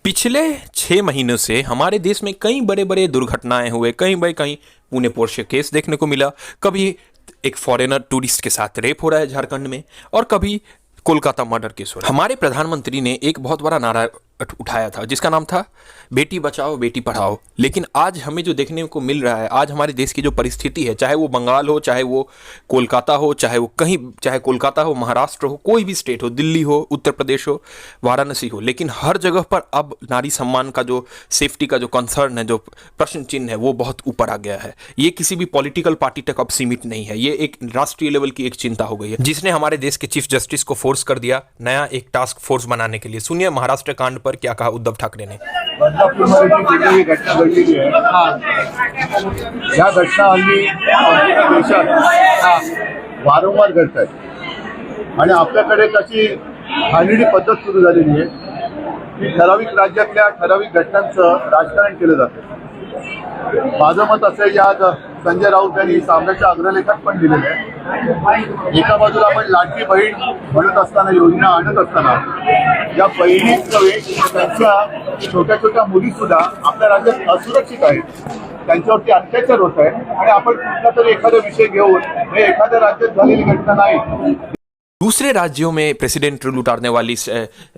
पिछले 6 महीनों से हमारे देश में कई बड़े बड़े दुर्घटनाएं हुए, कहीं पुणे पोर्शे केस देखने को मिला। कभी एक फॉरेनर टूरिस्ट के साथ रेप हो रहा है झारखंड में, और कभी कोलकाता मर्डर केस हो रहा है। हमारे प्रधानमंत्री ने एक बहुत बड़ा नारा उठाया था जिसका नाम था बेटी बचाओ बेटी पढ़ाओ। लेकिन आज हमें जो देखने को मिल रहा है, आज हमारे देश की जो परिस्थिति है, चाहे वो बंगाल हो, चाहे वो कोलकाता हो, चाहे वो कहीं, चाहे कोलकाता हो, महाराष्ट्र हो, कोई भी स्टेट हो, दिल्ली हो, उत्तर प्रदेश हो, वाराणसी हो, लेकिन हर जगह पर अब नारी सम्मान का जो सेफ्टी का जो कंसर्न है, जो प्रश्न चिन्ह है, वो बहुत ऊपर आ गया है। ये किसी भी पॉलिटिकल पार्टी तक अब सीमित नहीं है, ये एक राष्ट्रीय लेवल की एक चिंता हो गई है, जिसने हमारे देश के चीफ जस्टिस को फोर्स कर दिया नया एक टास्क फोर्स बनाने के लिए। सुनिए महाराष्ट्र कांड पर क्या कहा उद्धव ठाकरे ने। बदलापूरमध्ये जी घटना घडलेली आहे, या घटना हल्ली देशात वारंवार घडत आहेत आणि आपल्याकडे कशी घाणेरडी पद्धत सुरू झालेली आहे की ठराविक राज्यातल्या ठराविक घटनांचं राजकारण केलं जातं। माझं मत असं आहे की आज संजय राऊत यांनी सामनाच्या अग्रलेखात पण दिलेलं आहे। एका बाजूला आपण लाडकी बहीण म्हणत असताना, योजना आणत असताना, या बहिणींचं त्यांच्या छोट्या छोट्या मुली सुद्धा आपल्या राज्यात असुरक्षित आहेत, त्यांच्यावरती अत्याचार होत आहे आणि आपण कुठला तरी एखादा विषय घेऊन हे एखाद्या राज्यात झालेली घटना नाही, दूसरे राज्यों में प्रेसिडेंट रूल उतारने वाली,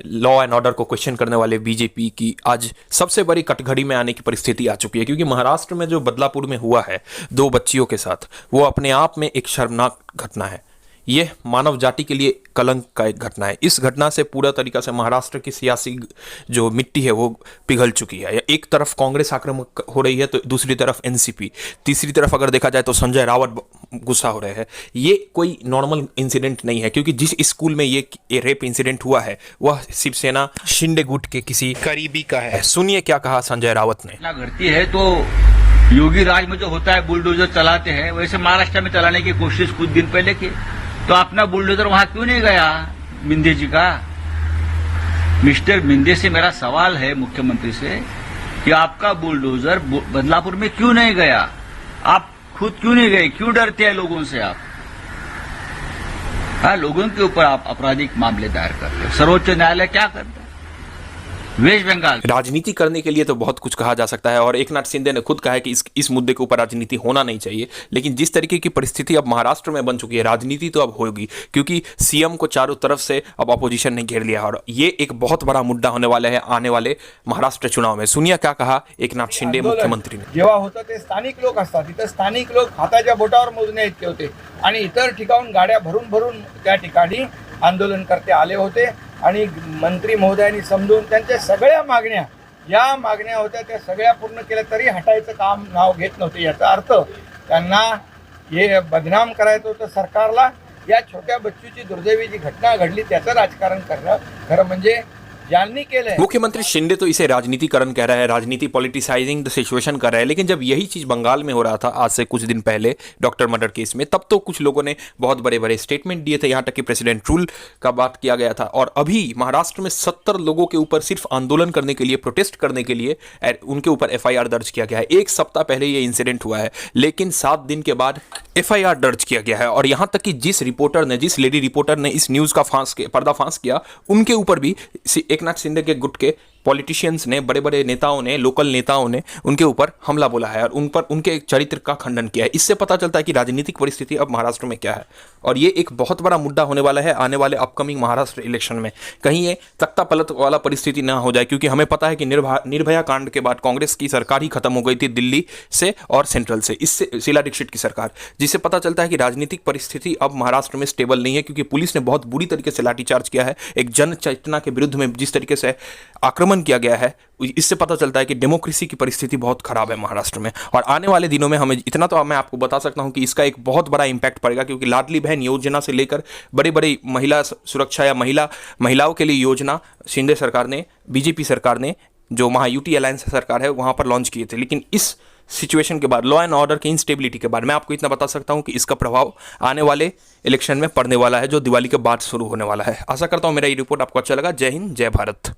लॉ एंड ऑर्डर को क्वेश्चन करने वाले बीजेपी की आज सबसे बड़ी कटघड़ी में आने की परिस्थिति आ चुकी है। क्योंकि महाराष्ट्र में जो बदलापुर में हुआ है 2 बच्चियों के साथ, वो अपने आप में एक शर्मनाक घटना है। ये मानव जाति के लिए कलंक का एक घटना है। इस घटना से पूरा तरीका से महाराष्ट्र की सियासी जो मिट्टी है वो पिघल चुकी है। एक तरफ कांग्रेस आक्रामक हो रही है तो दूसरी तरफ एनसीपी, तीसरी तरफ अगर देखा जाए तो संजय रावत गुस्सा हो रहे हैं। ये कोई नॉर्मल इंसिडेंट नहीं है, क्योंकि जिस स्कूल में ये रेप इंसिडेंट हुआ है वह शिवसेना शिंदे गुट के किसी करीबी का है। सुनिए क्या कहा संजय रावत ने। घटती है तो योगी राज में जो होता है बुलडोजर चलाते हैं, वैसे महाराष्ट्र में चलाने की कोशिश कुछ दिन पहले की, तो अपना बुलडोजर वहां क्यों नहीं गया मिंदे जी का? मिस्टर मिंदे से मेरा सवाल है मुख्यमंत्री से कि आपका बुलडोजर बदलापुर में क्यों नहीं गया? आप खुद क्यों नहीं गए? क्यों डरते हैं लोगों से आप? हाँ, लोगों के ऊपर आप आपराधिक मामले दायर करते हो। सर्वोच्च न्यायालय क्या करता है? वेस्ट बंगाल राजनीति करने के लिए तो बहुत कुछ कहा जा सकता है, और एकनाथ शिंदे ने खुद कहा है कि इस मुद्दे के ऊपर राजनीति होना नहीं चाहिए। लेकिन जिस तरीके की परिस्थिति अब महाराष्ट्र में बन चुकी है, राजनीति तो अब होगी, क्योंकि सीएम को चारों तरफ से अब अपोजिशन ने घेर लिया, और ये एक बहुत बड़ा मुद्दा होने वाला है आने वाले महाराष्ट्र चुनाव में। सुनिया क्या कहा एकनाथ शिंदे मुख्यमंत्री ने। जेव्हा होतं ते स्थानिक लोक असतात, तिथं स्थानिक लोक हाताच्या बोटावर मोजण्या इतके होते आणि इतर ठिकाणून गाड्या भरून भरून त्या ठिकाणी आंदोलनकर्ते आले होते आणि मंत्री महोदयांनी समजून त्यांच्या सगळ्या मागण्या, या मागण्या होत्या त्या सगळ्या पूर्ण केल्या तरी हटायचं काम नाव घेत नव्हते। याचा अर्थ त्यांना हे बदनाम करायचं होतं सरकारला। या छोट्या बच्चूची दुर्दैवी जी घटना घडली त्याचं राजकारण करणं खरं म्हणजे ज्यांनी केलंय। मुख्यमंत्री शिंदे तो इसे राजनीतिकरण कह रहा है, राजनीति पॉलिटिसाइजिंग द सिचुएशन कर रहा है। लेकिन जब यही चीज बंगाल में हो रहा था आज से कुछ दिन पहले डॉक्टर मर्डर केस में, तब तो कुछ लोगों ने बहुत बड़े बड़े स्टेटमेंट दिए थे, यहाँ तक कि प्रेसिडेंट रूल का बात किया गया था। और अभी महाराष्ट्र में 70 लोगों के ऊपर सिर्फ आंदोलन करने के लिए, प्रोटेस्ट करने के लिए उनके ऊपर FIR दर्ज किया गया है। 1 सप्ताह पहले ये इंसिडेंट हुआ है, लेकिन 7 दिन के बाद FIR दर्ज किया गया है। और यहाँ तक कि जिस लेडी रिपोर्टर ने इस न्यूज का पर्दाफाश किया, उनके ऊपर भी एकनाथ शिंदे के गुट के पॉलिटिशियंस ने, बड़े बड़े नेताओं ने, लोकल नेताओं ने उनके ऊपर हमला बोला है और उनके चरित्र का खंडन किया है। इससे पता चलता है कि राजनीतिक परिस्थिति अब महाराष्ट्र में क्या है, और ये एक बहुत बड़ा मुद्दा होने वाला है आने वाले अपकमिंग महाराष्ट्र इलेक्शन में। कहीं ये तख्ता पलट वाला परिस्थिति ना हो जाए, क्योंकि हमें पता है कि निर्भया कांड के बाद कांग्रेस की सरकार ही खत्म हो गई थी दिल्ली से और सेंट्रल से, इससे शीला दीक्षित की सरकार, जिससे पता चलता है कि राजनीतिक परिस्थिति अब महाराष्ट्र में स्टेबल नहीं है, क्योंकि पुलिस ने बहुत बुरी तरीके से लाठीचार्ज किया है। एक जन चेतना के विरुद्ध में जिस तरीके से आक्रमण किया गया है, इससे पता चलता है कि डेमोक्रेसी की परिस्थिति बहुत खराब है महाराष्ट्र में। और आने वाले दिनों में हमें इतना तो मैं आपको बता सकता हूं कि इसका एक बहुत बड़ा इंपैक्ट पड़ेगा, क्योंकि लाडली बहन योजना से लेकर बड़ी बड़ी महिला सुरक्षा या महिलाओं के लिए योजना शिंदे सरकार ने, बीजेपी सरकार ने, जो महायूटी अलायंस सरकार है, वहां पर लॉन्च किए थे। लेकिन इस सिचुएशन के बाद, लॉ एंड ऑर्डर की इंस्टेबिलिटी के बाद, मैं आपको इतना बता सकता हूं कि इसका प्रभाव आने वाले इलेक्शन में पड़ने वाला है, जो दिवाली के बाद शुरू होने वाला है। आशा करता हूं मेरा ये रिपोर्ट आपको अच्छा लगा। जय हिंद, जय भारत।